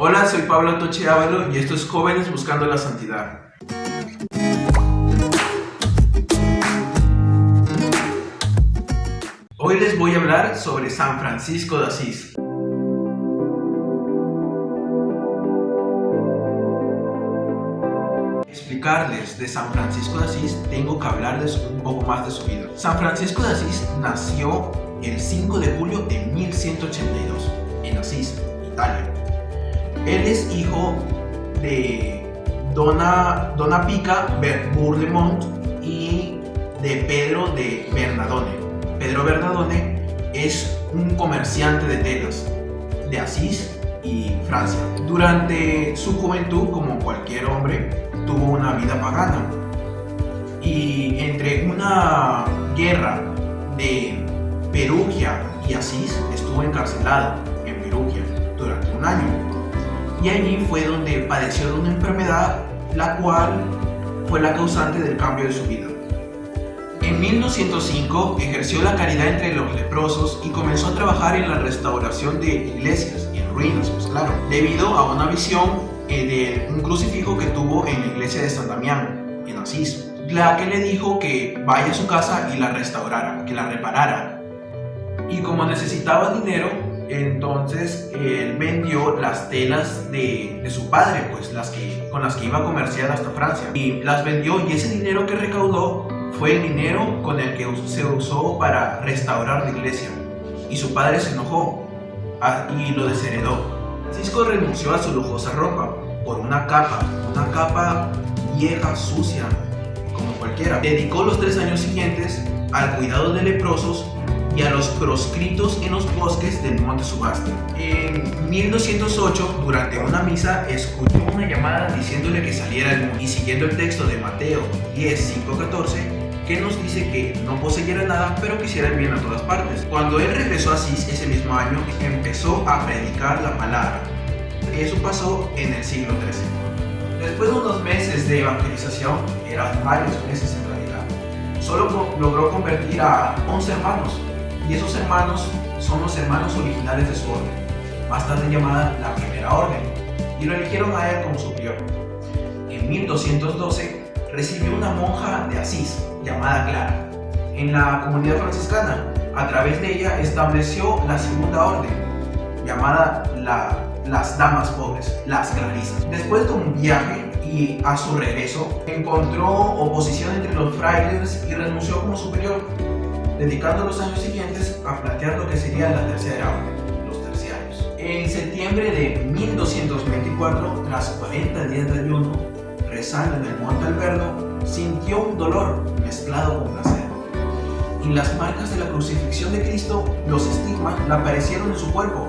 Hola, soy Pablo Toche Ávalo y esto es Jóvenes Buscando la Santidad. Hoy les voy a hablar sobre San Francisco de Asís. Explicarles de San Francisco de Asís, tengo que hablarles un poco más de su vida. San Francisco de Asís nació el 5 de julio de 1182 en Asís, Italia. Él es hijo de Donna Pica Bourlemont y de Pedro de Bernardone. Pedro Bernardone es un comerciante de telas de Asís y Francia. Durante su juventud, como cualquier hombre, tuvo una vida pagana. Y entre una guerra de Perugia y Asís, estuvo encarcelado en Perugia durante un año. Y allí fue donde padeció de una enfermedad, la cual fue la causante del cambio de su vida. En 1205 ejerció la caridad entre los leprosos y comenzó a trabajar en la restauración de iglesias en ruinas, pues claro, debido a una visión de un crucifijo que tuvo en la iglesia de San Damián, en Asís, la que le dijo que vaya a su casa y la restaurara, que la reparara. Y como necesitaba dinero, entonces él vendió las telas de su padre, pues con las que iba a comerciar hasta Francia, y las vendió, y ese dinero que recaudó fue el dinero con el que se usó para restaurar la iglesia. Y su padre se enojó y lo desheredó. Francisco renunció a su lujosa ropa por una capa vieja, sucia, como cualquiera. Dedicó los 3 años siguientes al cuidado de leprosos y a los proscritos en los bosques del monte Subasta. En 1208, durante una misa, escuchó una llamada diciéndole que saliera al mundo, y siguiendo el texto de Mateo 10:5-14, que nos dice que no poseyera nada, pero quisiera el bien a todas partes. Cuando él regresó a Asís ese mismo año, empezó a predicar la palabra. Eso pasó en el siglo XIII. Después de unos meses de evangelización, eran varios meses en realidad, solo logró convertir a 11 hermanos, y esos hermanos son los hermanos originales de su orden, más tarde llamada la Primera Orden, y lo eligieron a él como su prior. En 1212 recibió una monja de Asís llamada Clara en la comunidad franciscana. A través de ella estableció la Segunda Orden, llamada las Damas Pobres, las Clarisas. Después de un viaje y a su regreso, encontró oposición entre los frailes y renunció como superior, dedicando los años siguientes a plantear lo que sería la Tercera Orden, los terciarios. En septiembre de 1224, tras 40 días de ayuno, rezando en el Monte Alberdo, sintió un dolor mezclado con placer. Y las marcas de la crucifixión de Cristo, los estigmas, le aparecieron en su cuerpo.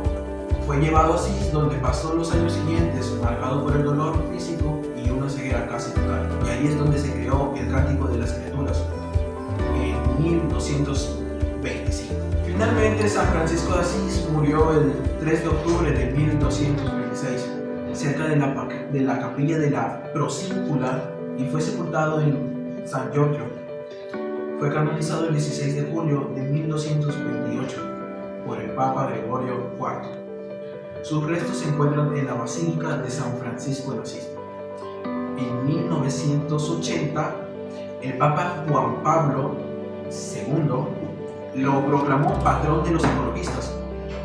Fue llevado a Asís, donde pasó los años siguientes marcado por el dolor físico y una ceguera casi total. Y ahí es donde se creó el Cántico de las Criaturas, en 1225. Finalmente, San Francisco de Asís murió el 3 de octubre de 1226, cerca de la capilla de la Procíncula, y fue sepultado en San Giorgio. Fue canonizado el 16 de julio de 1228 por el Papa Gregorio IV. Sus restos se encuentran en la Basílica de San Francisco de Asís. En 1980, el Papa Juan Pablo II lo proclamó patrón de los ecologistas,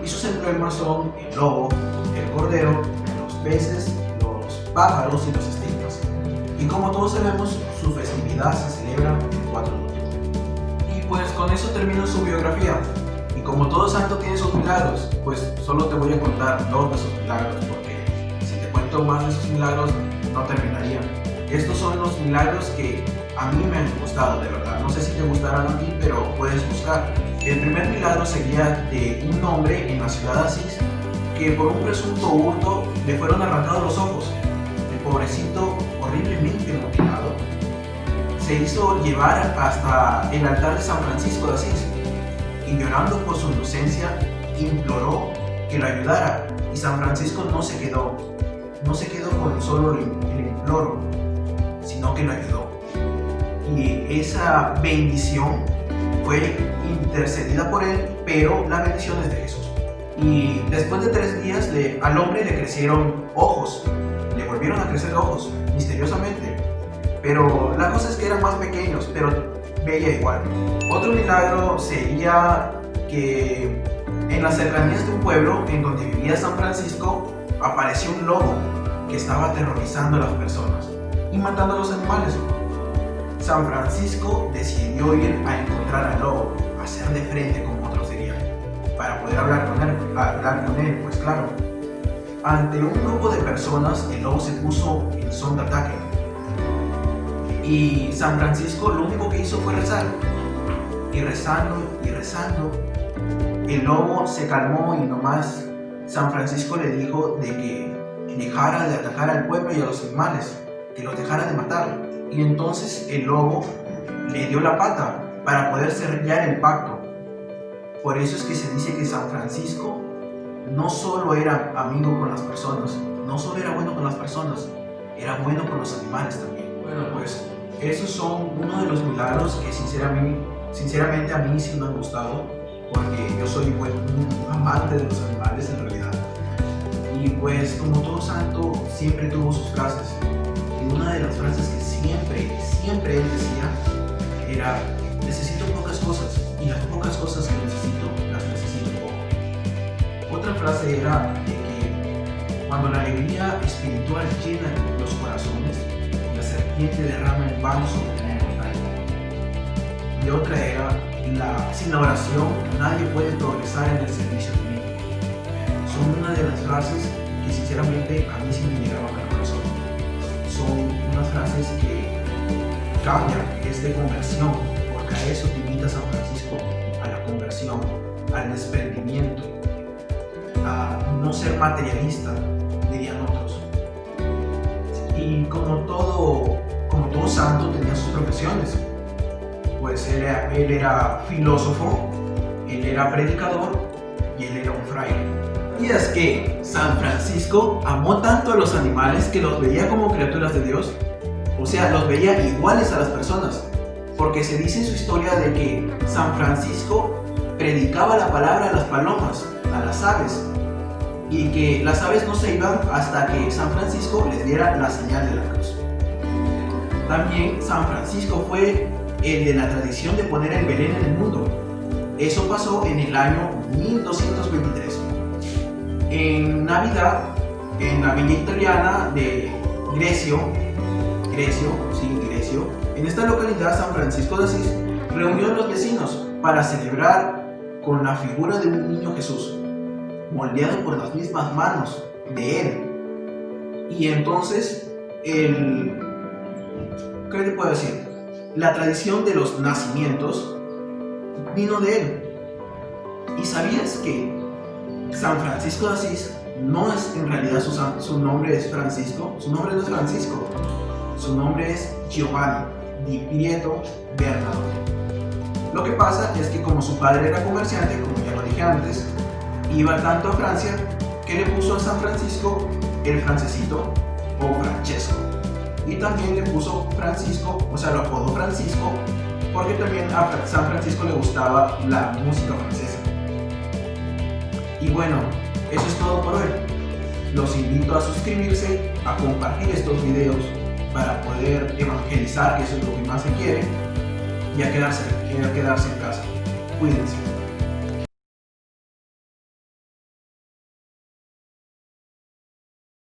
y sus emblemas son el lobo, el cordero, los peces, los pájaros y los estigmas. Y como todos sabemos, su festividad se celebra el 4 de octubre. Y pues con eso termino su biografía. Y como todo santo tiene sus milagros, pues solo te voy a contar 2 de esos milagros, porque si te cuento más de esos milagros no terminaría. Estos son los milagros que a mí me han gustado, de verdad. No sé si te gustarán a ti, pero puedes buscar. El primer milagro sería de un hombre en la ciudad de Asís que por un presunto hurto le fueron arrancados los ojos. El pobrecito, horriblemente mutilado, se hizo llevar hasta el altar de San Francisco de Asís y, llorando por su inocencia, imploró que lo ayudara. Y San Francisco no se quedó con solo el imploro, sino que lo ayudó. Y esa bendición fue intercedida por él, pero la bendición es de Jesús. Y después de 3 días al hombre le crecieron ojos, le volvieron a crecer ojos, misteriosamente. Pero la cosa es que eran más pequeños, pero veía igual. Otro milagro sería que en las cercanías de un pueblo en donde vivía San Francisco apareció un lobo que estaba aterrorizando a las personas y matando a los animales. San Francisco decidió ir a encontrar al lobo, a hacer de frente como otros dirían, para poder hablar con él, pues claro. Ante un grupo de personas, el lobo se puso en son de ataque. Y San Francisco lo único que hizo fue rezar. Y rezando y rezando, el lobo se calmó y nomás San Francisco le dijo de que dejara de atacar al pueblo y a los animales, que los dejara de matar. Y entonces el lobo le dio la pata para poder sellar el pacto. Por eso es que se dice que San Francisco no solo era amigo con las personas, no solo era bueno con las personas, era bueno con los animales también. Bueno, pues esos son uno de los milagros que sinceramente a mí sí me han gustado, porque yo soy un amante de los animales en realidad. Y pues como todo santo siempre tuvo sus frases. Y una de las frases que siempre él decía era: necesito pocas cosas, y las pocas cosas que necesito, las necesito poco. Otra frase era de que cuando la alegría espiritual llena los corazones, la serpiente derrama el pan sobre la montaña. Y otra era: sin la oración nadie puede progresar en el servicio divino. Son una de las frases que sinceramente a mí sí me llegaban al corazón. Son unas frases que cambian, es de conversión, porque a eso te invita San Francisco, a la conversión, al desprendimiento, a no ser materialista, dirían otros. Y como todo santo tenía sus profesiones. Pues él era filósofo, él era predicador y él era un fraile. Y es que San Francisco amó tanto a los animales que los veía como criaturas de Dios, o sea, los veía iguales a las personas, porque se dice en su historia de que San Francisco predicaba la palabra a las palomas, a las aves, y que las aves no se iban hasta que San Francisco les diera la señal de la cruz. También San Francisco fue el de la tradición de poner el Belén en el mundo. Eso pasó en el año 1223. En Navidad, en la villa italiana de Grecio, en esta localidad San Francisco de Asís reunió a los vecinos para celebrar con la figura de un niño Jesús, moldeado por las mismas manos de él. Y entonces, ¿qué te puedo decir? La tradición de los nacimientos vino de él. ¿Y sabías que San Francisco de Asís no es en realidad su nombre es Francisco? Su nombre no es Francisco, su nombre es Giovanni di Pietro Bernardo. Lo que pasa es que como su padre era comerciante, como ya lo dije antes, iba tanto a Francia que le puso a San Francisco el francesito o Francesco. Y también le puso Francisco, o sea, lo apodó Francisco, porque también a San Francisco le gustaba la música francesa. Y bueno, eso es todo por hoy. Los invito a suscribirse, a compartir estos videos para poder evangelizar, que eso es lo que más se quiere, y a quedarse en casa. Cuídense.